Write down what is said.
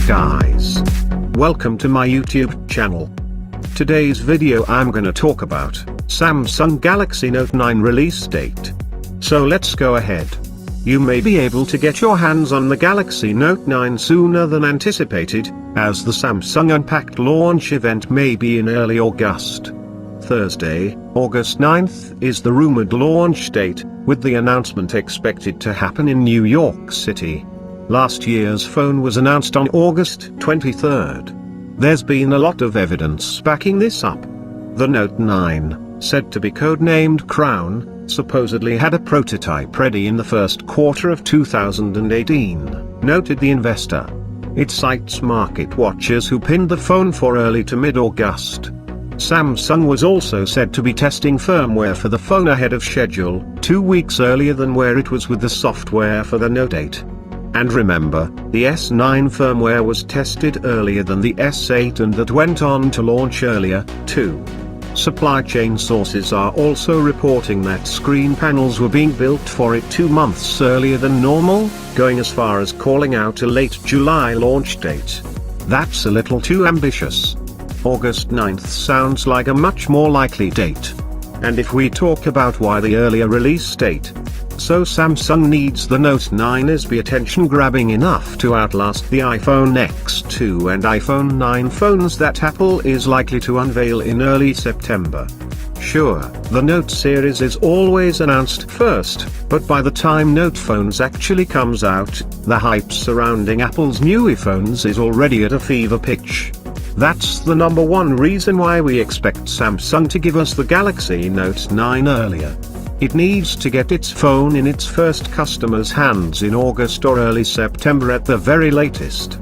guys? Welcome to my YouTube channel. Today's video I'm gonna talk about Samsung Galaxy Note 9 release date. So let's go ahead. You may be able to get your hands on the Galaxy Note 9 sooner than anticipated, as the Samsung Unpacked launch event may be in early August. Thursday, August 9th is the rumored launch date, with the announcement expected to happen in New York City. Last year's phone was announced on August 23rd. There's been a lot of evidence backing this up. The Note 9, said to be codenamed Crown, supposedly had a prototype ready in the first quarter of 2018, noted the investor. It cites market watchers who pinned the phone for early to mid-August. Samsung was also said to be testing firmware for the phone ahead of schedule, 2 weeks earlier than where it was with the software for the Note 8. And remember, the S9 firmware was tested earlier than the S8 and that went on to launch earlier, too. Supply chain sources are also reporting that screen panels were being built for it 2 months earlier than normal, going as far as calling out a late July launch date. That's a little too ambitious. August 9th sounds like a much more likely date. And if we talk about why the earlier release date, so Samsung needs the Note 9 is be attention-grabbing enough to outlast the iPhone X2 and iPhone 9 phones that Apple is likely to unveil in early September. Sure, the Note series is always announced first, but by the time Note phones actually comes out, the hype surrounding Apple's new iPhones is already at a fever pitch. That's the number one reason why we expect Samsung to give us the Galaxy Note 9 earlier. It needs to get its phone in its first customers' hands in August or early September at the very latest.